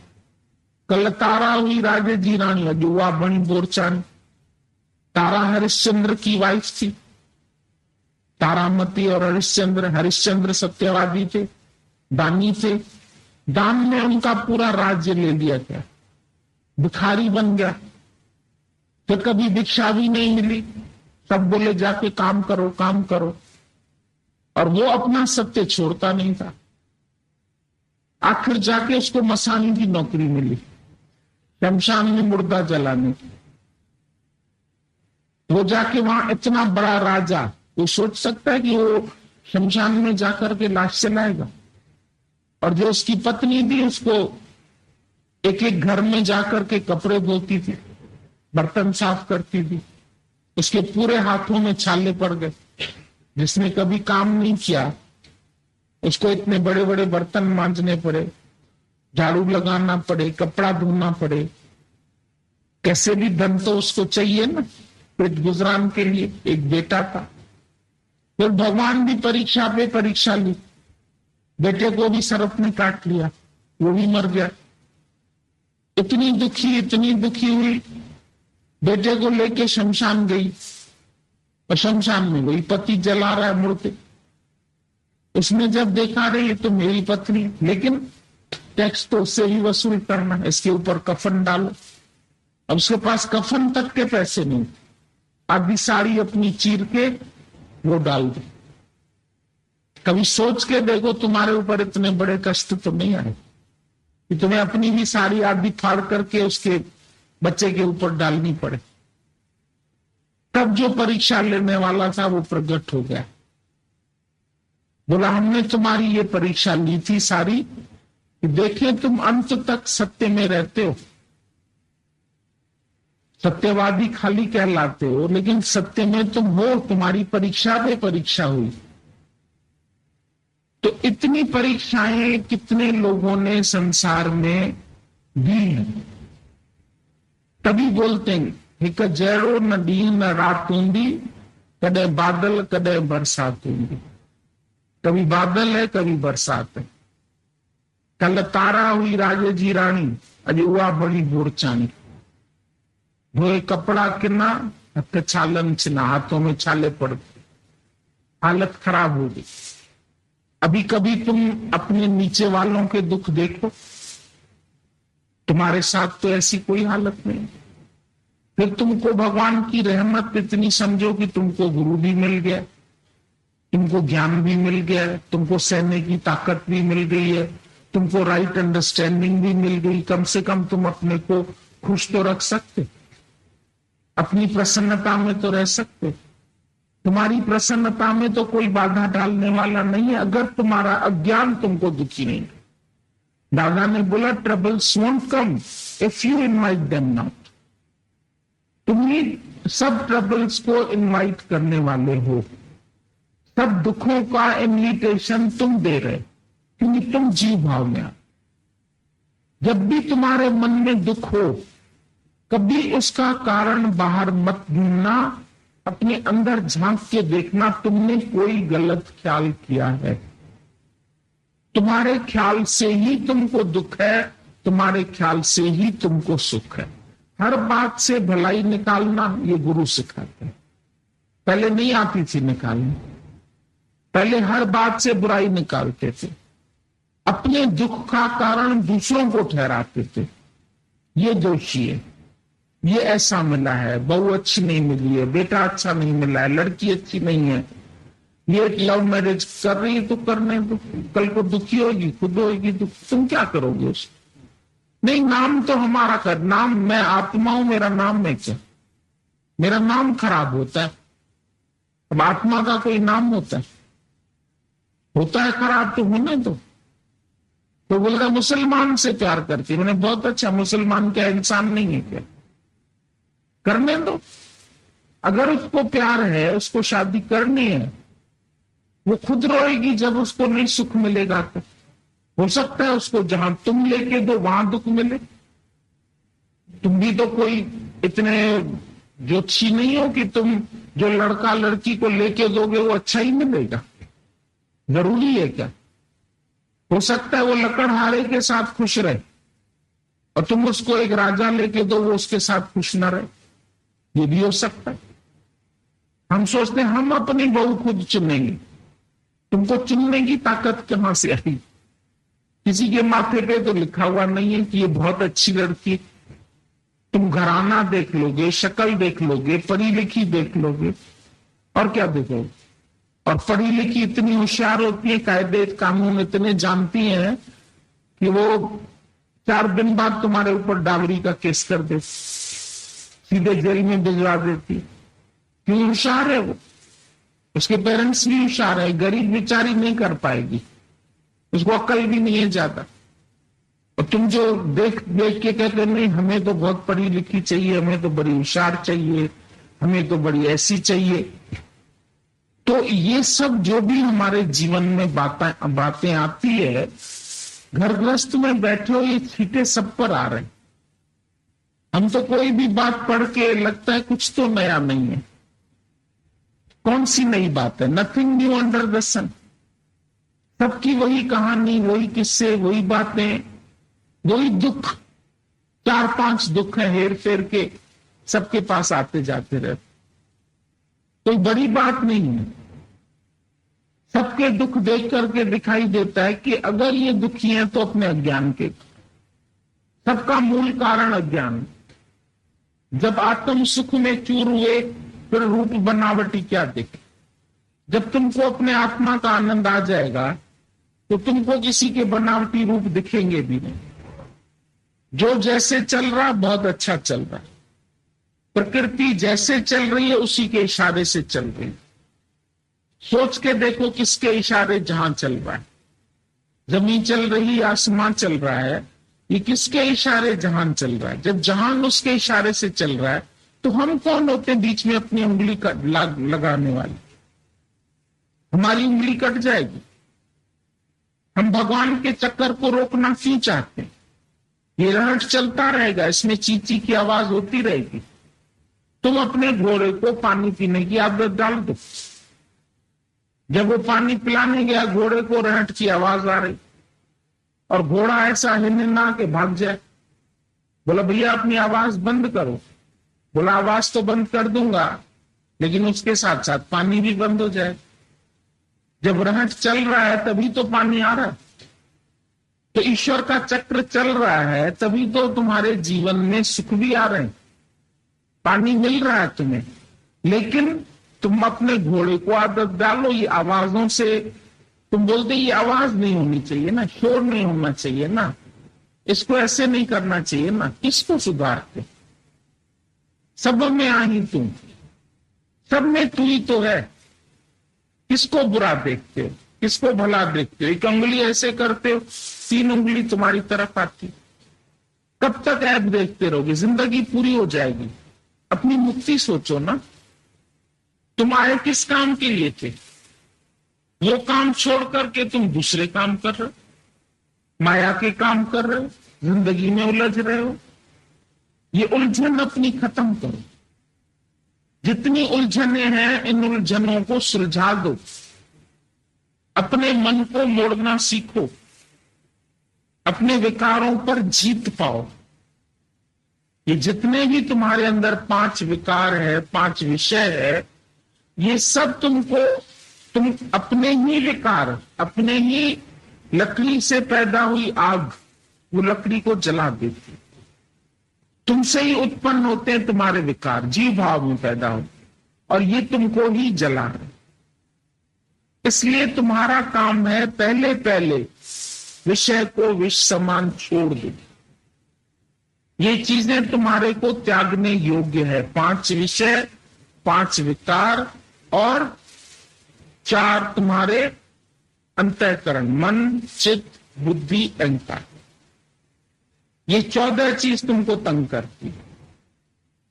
कल तारा हुई राजे जी रानी, अजुआ बनी बोरचानी। तारा हरिश्चंद्र की वाइफ थी, तारामती और हरिश्चंद्र सत्यवादी थे, दानी थे। दान ने उनका पूरा राज्य ले लिया, क्या भिखारी बन गया। फिर कभी भिक्षा भी नहीं मिली, सब बोले जाके काम करो काम करो, और वो अपना सत्य छोड़ता नहीं था। आखिर जाके उसको मसान की नौकरी मिली, शमशान में मुर्दा जलाने की। वो जाके वहां इतना बड़ा राजा, वो सोच सकता है कि वो शमशान में जाकर के लाश जलाएगा। और जो उसकी पत्नी थी उसको एक एक घर में जाकर के कपड़े धोती थी, बर्तन साफ करती थी, उसके पूरे हाथों में छाले पड़ गए। जिसने कभी काम नहीं किया उसको इतने बड़े बड़े बर्तन मांजने पड़े, झाड़ू लगाना पड़े, कपड़ा धोना पड़े। कैसे भी धन तो उसको चाहिए ना पेट गुजरान के लिए। एक बेटा था, फिर भगवान भी परीक्षा पे परीक्षा ली, बेटे को भी सर्प ने काट लिया, वो भी मर गया। इतनी दुखी हुई, बेटे को लेके शमशान गई, और शमशान में वही पति जला रहा है मूर्ति। उसने जब देखा रही ये तो मेरी पत्नी, लेकिन टैक्स तो उससे भी वसूल करना, इसके ऊपर कफन डालो। अब उसके पास कफन तक के पैसे नहीं, आधी साड़ी अपनी चीर के वो डाल दो। कभी सोच के देखो तुम्हारे ऊपर इतने बड़े कष्ट तो नहीं आए कि तुम्हें अपनी भी साड़ी आधी फाड़ करके उसके बच्चे के ऊपर डालनी पड़े। तब जो परीक्षा लेने वाला था वो प्रकट हो गया, बोला हमने तुम्हारी ये परीक्षा ली थी सारी कि देखें तुम अंत तक सत्य में रहते हो। सत्यवादी खाली कहलाते हो लेकिन सत्य में तुम हो, तुम्हारी परीक्षा पे परीक्षा हुई। तो इतनी परीक्षाएं कितने लोगों ने संसार में दी हैं। तभी बोलते हैं हिक जहरो न ॾींहुं न रात हूंदी, कॾहिं बादल कॾहिं बरसात हूंदी। कभी बादल है कभी बरसात है। कल तारा हुई राजे जी रानी, अॼु उहा बड़ी बोरचानी। धोए कपड़ा किना हथ छालन छिना, हाथों में छाले पड़ गए, हालत खराब हो गई। अभी कभी तुम अपने नीचे वालों के दुख देखो, तुम्हारे साथ तो ऐसी कोई हालत नहीं। फिर तुमको भगवान की रहमत इतनी समझो कि तुमको गुरु भी मिल गया, तुमको ज्ञान भी मिल गया, तुमको सहने की ताकत भी मिल गई है, तुमको राइट अंडरस्टैंडिंग भी मिल गई। कम से कम तुम अपने को खुश तो रख सकते, अपनी प्रसन्नता में तो रह सकते। तुम्हारी प्रसन्नता में तो कोई बाधा डालने वाला नहीं है अगर तुम्हारा अज्ञान तुमको दुखी नहीं। दादा ने बोला troubles won't come if you invite them not. तुम ही सब ट्रबल्स को इनवाइट करने वाले हो, सब दुखों का इन्विटेशन तुम दे रहे, क्योंकि तुम जीव भाव में। जब भी तुम्हारे मन में दुख हो कभी उसका कारण बाहर मत ढूंढना, अपने अंदर झांक के देखना तुमने कोई गलत ख्याल किया है। तुम्हारे ख्याल से ही तुमको दुख है, तुम्हारे ख्याल से ही तुमको सुख है। हर बात से भलाई निकालना ये गुरु सिखाते हैं। पहले नहीं आती थी निकालनी, पहले हर बात से बुराई निकालते थे, अपने दुख का कारण दूसरों को ठहराते थे। ये दोषी है, ये ऐसा मिला है, बहू अच्छी नहीं मिली है, बेटा अच्छा नहीं मिला है, लड़की अच्छी नहीं है, ये लव मैरिज कर रही है तो करने दो, कल को दुखी होगी, खुद होगी, तुम क्या करोगे उसको? नहीं, नाम तो हमारा कर, नाम मैं आत्मा हूं, मेरा नाम मैं क्या, मेरा नाम खराब होता है। अब आत्मा का कोई नाम होता है खराब, तो होने दो। तो बोलेगा मुसलमान से प्यार करती, मैंने बहुत अच्छा, मुसलमान क्या इंसान नहीं है क्या? करने दो। अगर उसको प्यार है, उसको शादी करनी है, वो खुद रोएगी जब उसको नहीं सुख मिलेगा। तो हो सकता है उसको जहां तुम लेके दो वहां दुख मिले। तुम भी तो कोई इतने ज्योतिषी नहीं हो कि तुम जो लड़का लड़की को लेके दोगे वो अच्छा ही मिलेगा। जरूरी है क्या? हो सकता है वो लकड़हारे के साथ खुश रहे और तुम उसको एक राजा लेके दो, वो उसके साथ खुश ना रहे, ये भी हो सकता है। हम सोचते हैं हम अपनी बहू खुद चुनेंगे, तुमको चुनने की ताकत कहां से आई? किसी के माथे पे तो लिखा हुआ नहीं है कि ये बहुत अच्छी लड़की। तुम घराना देख लोगे, शक्ल देख लोगे, पढ़ी लिखी देख लोगे, और क्या देखोगे? और पढ़ी लिखी इतनी होशियार होती है, कायदे कानून इतने जानती हैं कि वो 4 दिन बाद तुम्हारे ऊपर डावरी का केस कर देती, सीधे जेल में भिजवा देती। क्यों? होशियार है वो, उसके पेरेंट्स भी होशियार है। गरीब बेचारी नहीं कर पाएगी, उसको अक्ल भी नहीं है ज्यादा। और तुम जो देख देख के कहते नहीं हमें तो बहुत पढ़ी लिखी चाहिए, हमें तो बड़ी होशियार चाहिए, हमें तो बड़ी ऐसी चाहिए। तो ये सब जो भी हमारे जीवन में बातें आती है, घर गृहस्थ में बैठे हो, ये छींटे सब पर आ रहे। हम तो कोई भी बात पढ़ के लगता है कुछ तो नया नहीं है। कौन सी नई बात है? नथिंग न्यू अंडर द सन। सबकी वही कहानी, वही किस्से, वही बातें, वही दुख। 4-5 दुख है हेर फेर के, सबके पास आते जाते रहते, कोई बड़ी बात नहीं है। सबके दुख देख करके दिखाई देता है कि अगर ये दुखी हैं तो अपने अज्ञान के। सबका मूल कारण अज्ञान। जब आत्म सुख में चूर हुए फिर रूप बनावटी क्या देखे? जब तुमको अपने आत्मा का आनंद आ जाएगा तो तुमको किसी के बनावटी रूप दिखेंगे भी नहीं। जो जैसे चल रहा बहुत अच्छा चल रहा है, प्रकृति जैसे चल रही है उसी के इशारे से चल रही है। सोच के देखो किसके इशारे जहां चल रहा है, जमीन चल रही, आसमान चल रहा है, ये किसके इशारे जहान चल रहा है? जब जहान उसके इशारे से चल रहा है तो हम कौन होते हैं बीच में अपनी उंगली लगाने वाले? हमारी उंगली कट जाएगी। हम भगवान के चक्कर को रोकना क्यों चाहते हैं? ये रहट चलता रहेगा, इसमें चींची की आवाज होती रहेगी। तुम अपने घोड़े को पानी पीने की आदत डाल दो। जब वो पानी पिलाने गया घोड़े को, रहट की आवाज आ रही और घोड़ा ऐसा हिलना के भाग जाए। बोला भैया अपनी आवाज बंद करो। बोला आवाज तो बंद कर दूंगा लेकिन उसके साथ साथ पानी भी बंद हो जाए। जब रहट चल रहा है तभी तो पानी आ रहा है। तो ईश्वर का चक्र चल रहा है तभी तो तुम्हारे जीवन में सुख भी आ रहे हैं, पानी मिल रहा है तुम्हें। लेकिन तुम अपने घोड़े को आदत डालो ये आवाजों से। तुम बोलते ये आवाज नहीं होनी चाहिए ना, शोर नहीं होना चाहिए ना, इसको ऐसे नहीं करना चाहिए ना। किसको सुधारते? सब में आ ही तुम, सब में तू ही तो है। किसको बुरा देखते हो, किसको भला देखते हो? एक उंगली ऐसे करते हो, 3 उंगली तुम्हारी तरफ आती। कब तक ऐप देखते रहोगे? जिंदगी पूरी हो जाएगी। अपनी मुक्ति सोचो ना। तुम आए किस काम के लिए थे? वो काम छोड़ करके तुम दूसरे काम कर रहे हो, माया के काम कर रहे हो, जिंदगी में उलझ रहे हो। ये उलझन अपनी खत्म करो। जितनी उलझने हैं इन उलझनों को सुलझा दो। अपने मन को मोड़ना सीखो, अपने विकारों पर जीत पाओ। ये जितने भी तुम्हारे अंदर 5 विकार है, 5 विषय है, ये सब तुमको, तुम अपने ही विकार, अपने ही लकड़ी से पैदा हुई आग, वो लकड़ी को जला देती। तुमसे ही उत्पन्न होते हैं तुम्हारे विकार, जीव भाव में पैदा हो, और ये तुमको ही जला रहे। इसलिए तुम्हारा काम है पहले पहले विषय को विष समान छोड़ दो। ये चीजें तुम्हारे को त्यागने योग्य है। 5 विषय, 5 विकार और 4 तुम्हारे अंतःकरण, मन, चित्त, बुद्धि, अहंकार। ये 14 चीज तुमको तंग करती है।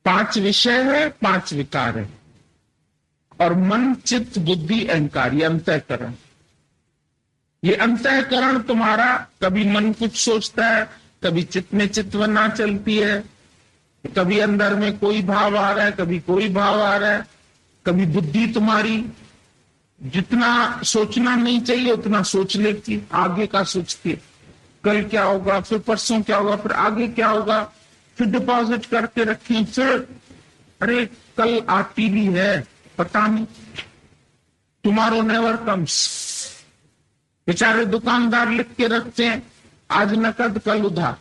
5 विषय है, 5 विकार है, और मन, चित्त, बुद्धि, अहंकार, ये अंतःकरण। ये अंतःकरण तुम्हारा, कभी मन कुछ सोचता है, कभी चित्त में चित्तवना चलती है, कभी अंदर में कोई भाव आ रहा है, कभी कोई भाव आ रहा है, कभी बुद्धि तुम्हारी जितना सोचना नहीं चाहिए उतना सोच लेती है, आगे का सोचती है। कल क्या होगा, फिर परसों क्या होगा, फिर आगे क्या होगा, फिर डिपॉजिट करके रखें, फिर अरे कल आती भी है, पता नहीं, टुमारो नेवर कम्स। बेचारे दुकानदार लिख के रखते हैं आज नकद कल उधार।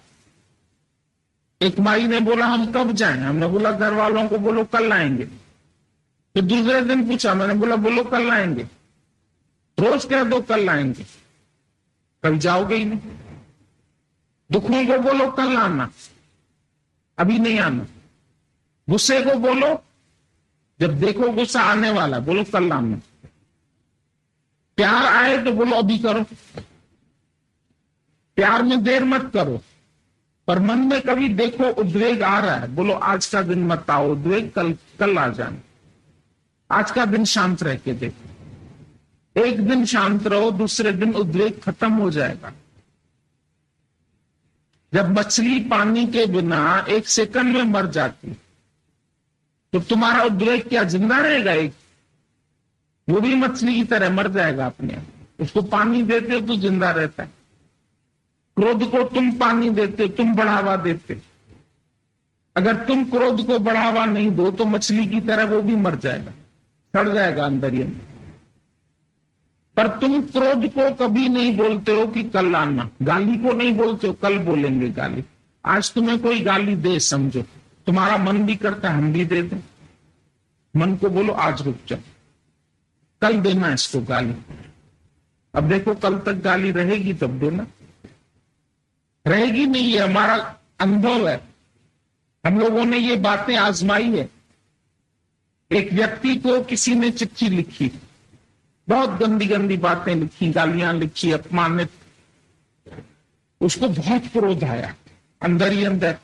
एक माई ने बोला हम कब जाएं? हमने बोला घर वालों को बोलो कल आएंगे। फिर दूसरे दिन पूछा, मैंने बोला बोलो कल आएंगे। रोज कह दो कल आएंगे, कल जाओगे ही नहीं। दुखों को बोलो कल आना, अभी नहीं आना। गुस्से को बोलो, जब देखो गुस्सा आने वाला बोलो कल आना। प्यार आए तो बोलो अभी करो। प्यार में देर मत करो। पर मन में कभी देखो उद्वेग आ रहा है, बोलो आज का दिन मत आओ उद्वेग, कल आ जाना। आज का दिन शांत रह के देखो। एक दिन शांत रहो, दूसरे दिन उद्वेग खत्म हो जाएगा। जब मछली पानी के बिना 1 सेकंड में मर जाती तो तुम्हारा उद्वेग क्या जिंदा रहेगा? एक वो भी मछली की तरह मर जाएगा अपने आप। उसको पानी देते हो तो जिंदा रहता है। क्रोध को तुम पानी देते, तुम बढ़ावा देते। अगर तुम क्रोध को बढ़ावा नहीं दो तो मछली की तरह वो भी मर जाएगा, सड़ जाएगा अंदर ही अंदर। पर तुम क्रोध को कभी नहीं बोलते हो कि कल आना। गाली को नहीं बोलते हो, कल बोलेंगे गाली। आज तुम्हें कोई गाली दे, समझो तुम्हारा मन भी करता है हम भी दे दें। मन को बोलो आज रुक जाओ, कल देना इसको गाली। अब देखो कल तक गाली रहेगी तब देना, रहेगी नहीं, ये हमारा अनुभव है, हम लोगों ने ये बातें आजमाई है। एक व्यक्ति को किसी ने चिट्ठी लिखी, बहुत गंदी गंदी बातें लिखी, गालियां लिखी, अपमानित, उसको बहुत क्रोध आया अंदर ही अंदर।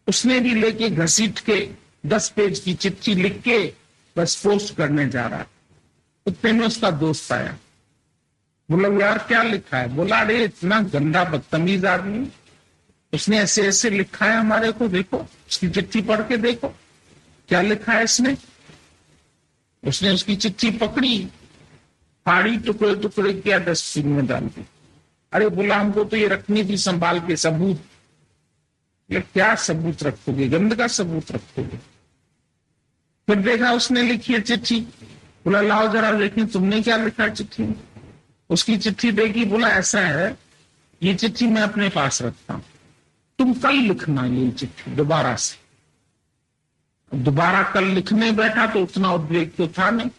उसने भी लेके घसीट के 10 पेज की चिट्ठी लिख के बस पोस्ट करने जा रहा। उतने में उसका दोस्त आया, बोला यार क्या लिखा है? बोला अरे इतना गंदा बदतमीज आदमी, उसने ऐसे ऐसे लिखा है हमारे को, देखो उसकी चिट्ठी पढ़ के देखो क्या लिखा है इसने। उसने उसकी चिट्ठी पकड़ी, फाड़ी, टुकड़े टुकड़े किया, डस्टबिन में डाल दी। अरे बोला हमको तो ये रखनी थी संभाल के, सबूत। ये क्या सबूत रखोगे, गंद का सबूत रखोगे। फिर देखा उसने लिखी है चिट्ठी, बोला लाओ जरा देखें तुमने क्या लिखा है चिट्ठी में। उसकी चिट्ठी देखी, बोला ऐसा है ये चिट्ठी मैं अपने पास रखता हूं, तुम कल लिखना ये चिट्ठी दोबारा से। दोबारा कल लिखने बैठा तो उतना उद्वेग तो था नहीं,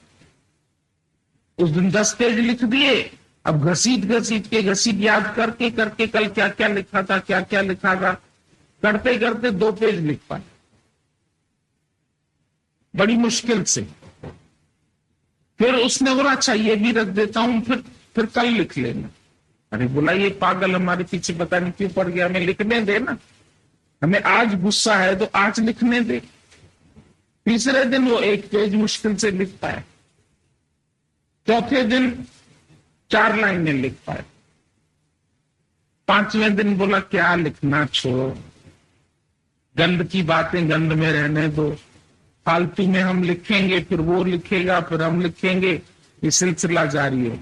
उस दिन 10 पेज लिख दिए। अब घसीट घसीट याद करके करके कल क्या क्या लिखा था, क्या क्या लिखा था, करते करते 2 पेज लिख पाए, बड़ी मुश्किल से। फिर उसने बोला अच्छा ये भी रख देता हूं, फिर कल लिख लेना। अरे बोला ये पागल हमारे पीछे पता नहीं क्यों पड़ गया, हमें लिखने दे ना, हमें आज गुस्सा है तो आज लिखने दे। तीसरे दिन वो 1 पेज मुश्किल से लिख पाया, चौथे दिन 4 लाइनें लिख पाए, 5वें दिन बोला क्या लिखना, छोड़ो, गंद की बातें गंद में रहने दो, फालतू में हम लिखेंगे, फिर वो लिखेगा, फिर हम लिखेंगे, ये सिलसिला जारी हो।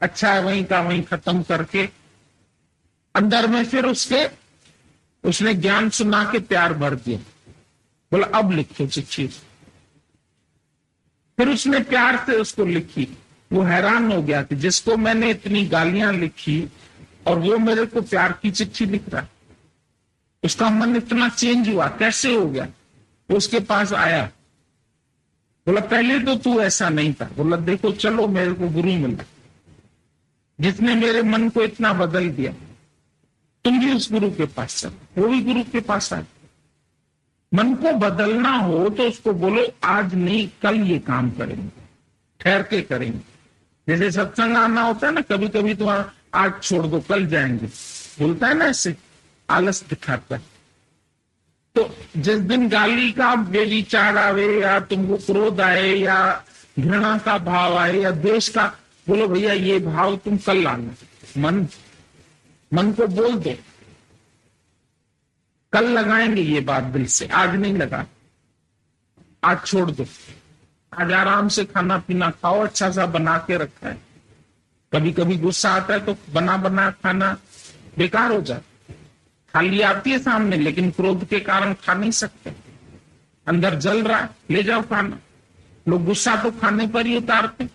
अच्छा है वहीं का वहीं खत्म करके अंदर में फिर उसने ज्ञान सुना के प्यार भर दिया, बोला अब लिखो चिट्ठी। फिर उसने प्यार से उसको लिखी। वो हैरान हो गया कि जिसको मैंने इतनी गालियां लिखी और वो मेरे को प्यार की चिट्ठी लिख रहा। उसका मन इतना चेंज हुआ, कैसे हो गया? वो उसके पास आया, बोला पहले तो तू ऐसा नहीं था। बोला देखो चलो मेरे को गुरु मिला जिसने मेरे मन को इतना बदल दिया, तुम भी उस गुरु के पास चलो। वो भी गुरु के पास आए। मन को बदलना हो तो उसको बोलो आज नहीं कल ये काम करेंगे, ठहर के करेंगे। जैसे सत्संग आना होता है ना, कभी कभी तो आज छोड़ दो कल जाएंगे, बोलता है ना, ऐसे आलस दिखाता है। तो जिस दिन गाली का बेविचार आवे या तुमको क्रोध आए या घृणा का भाव आए या द्वेष का, बोलो भैया ये भाव तुम कल लाना। मन को बोल दो कल लगाएंगे ये बात दिल से, आज नहीं लगा, आज छोड़ दो, आज आराम से खाना पीना खाओ, अच्छा सा बना के रखा है। कभी कभी गुस्सा आता है तो बना खाना बेकार हो जाता, थाली आती है सामने लेकिन क्रोध के कारण खा नहीं सकते, अंदर जल रहा है, ले जाओ खाना। लोग गुस्सा तो खाने पर ही उतारते,